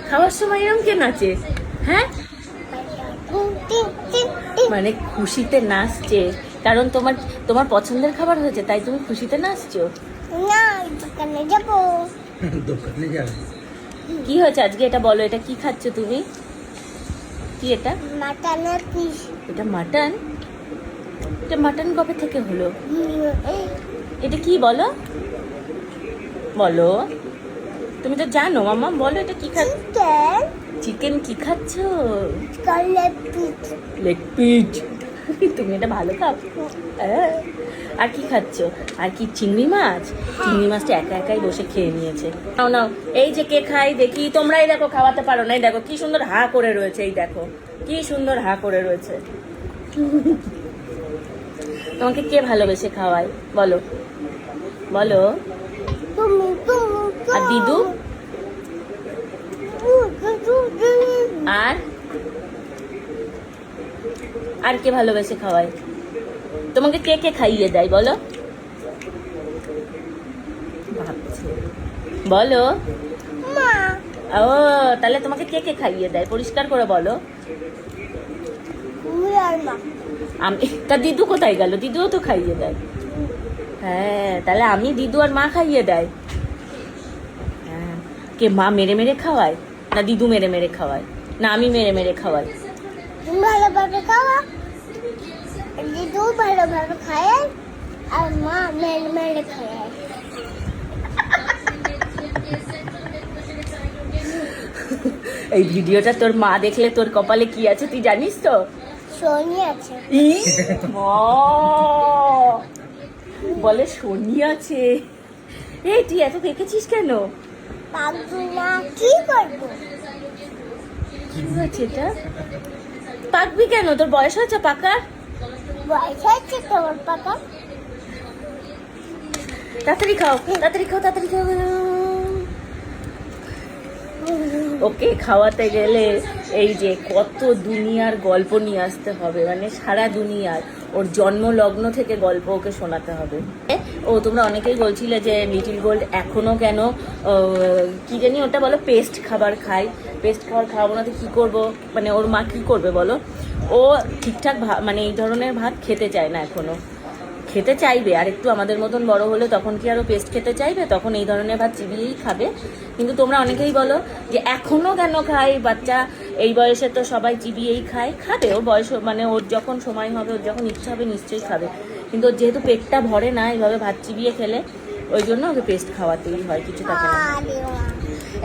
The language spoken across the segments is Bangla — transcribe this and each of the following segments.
খাওয়ার সময় এরকম কে নাচে? হ্যাঁ, মানে খুশিতে নাচছে কারণ তোমার তোমার পছন্দের খাবার হয়েছে তাই তুমি খুশিতে নাচছো। না, দোকানে যাবো। দোকানে যাবে? কি হয়েছে আজকে এটা বলো, এটা কি খাচ্ছ তুমি? কি এটা? মাটনের পিস। এটা মাটন? এটা মাটন কবে থেকে হলো? এটা কি বলো, বলো, তুমি তো জানো মামা, বলো এটা কি খাচ্ছ? চিকেন। চিকেন কি খাচ্ছ? কালের পিস। Leg piece. তুমি এটা ভালো খাও। আর কি খাচ্ছ? আর কি চিংড়ি মাছ? চিংড়ি মাছটা একা একাই বসে খেয়ে নিয়েছে। নাও নাও, এই যে কে খাই দেখি, তোমরাই দেখো খাওয়াতে পারো না, এই দেখো কি সুন্দর হা করে রয়েছে, এই দেখো কি সুন্দর হা করে রয়েছে। তোমাকে কে ভালোবেসে খাওয়ায় বলো, বলো। তুমি আর দিদু? আর আর কে ভালোবেসে খাওয়ায়? তোমাকে কে কে খাইয়ে দেয় বলো, ভাবছি, বলো। মা। ও, তাহলে তোমাকে কে কে খাইয়ে দেয় পরিষ্কার করে বলো। তুমি আর মা। আমি, তা দিদু কোথায় গেল? দিদুও তো খাইয়ে দেয়। হ্যাঁ, তাহলে আমি, দিদু আর মা খাইয়ে দেয়। হ্যাঁ, কে মা মেরে মেরে খাওয়ায় না দিদু মেরে মেরে খাওয়ায় না আমি মেরে মেরে খাওয়াই? তুমি ভালোভাবে খাওয়া, দিদু ভালোভাবে খায় আর মা মেরে মেরে খায়। এই ভিডিওটা তোর মা দেখলে তোর কপালে কি আছে তুই জানিস তো? শনি আছে। বলে শনি আছে। এই তুই এত দেখেছিস কেন? পাগলু না, কি করবো? কি হয়েছে এটা? পাকবি কেন? তোর বয়স হয়েছে পাকার? বয়স হয়েছে তোমার পাকা? তাড়াতাড়ি খাও, তাড়াতাড়ি খাও, তাড়াতাড়ি খাও। ওকে খাওয়াতে গেলে এই যে কত দুনিয়ার গল্প নিয়ে আসতে হবে, মানে সারা দুনিয়ার, ওর জন্ম লগ্ন থেকে গল্প ওকে শোনাতে হবে। ও তোমরা অনেকেই বলছিলে যে লিটিল গোল্ড এখনো কেন কি জানি ওটা বলো পেস্ট খাবার খায়, পেস্ট খাবার খাওয়াবো না তো কী করবো, মানে ওর মা কী করবে বলো? ও ঠিকঠাক মানে এই ধরনের ভাত খেতে চায় না এখনো, খেতে চাইবে আর একটু আমাদের মতন বড় হলে তখন কি আরও পেস্ট খেতে চাইবে, তখন এই ধরনের ভাত চিবিয়েই খাবে। কিন্তু তোমরা অনেকেই বলো যে এখনও কেন খায় বাচ্চা, এই বয়সে তো সবাই চিবিয়েই খায়, খাবে ওর বয়স, মানে ওর যখন সময় হবে, ওর যখন ইচ্ছা হবে নিশ্চয়ই খাবে, কিন্তু ওর যেহেতু পেটটা ভরে না এইভাবে ভাত চিবিয়ে খেলে, ওই জন্য ওকে পেস্ট খাওয়াতেই হয়, কিছু থাকে না।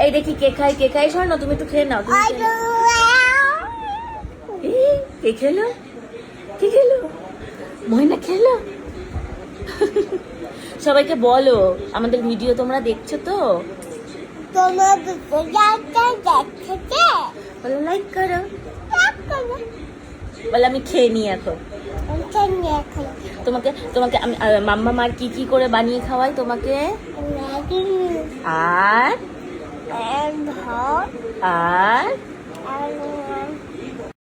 এই দেখি কে খাই, কে খাই, শোনো তুমি একটু খেয়ে নাও। তুমি খেয়ে নাও। এই, কে খেলো? কে খেলো? ময়না খেলো? সবাইকে বলো আমাদের ভিডিও তোমরা দেখছো তো, তোমার দেখছে, বলো লাইক করো, বলে আমি খেয়ে নিই এখন। তোমাকে তোমাকে আমি মাম্মা মার কি কি করে বানিয়ে খাওয়াই তোমাকে? আর ভাত আর আর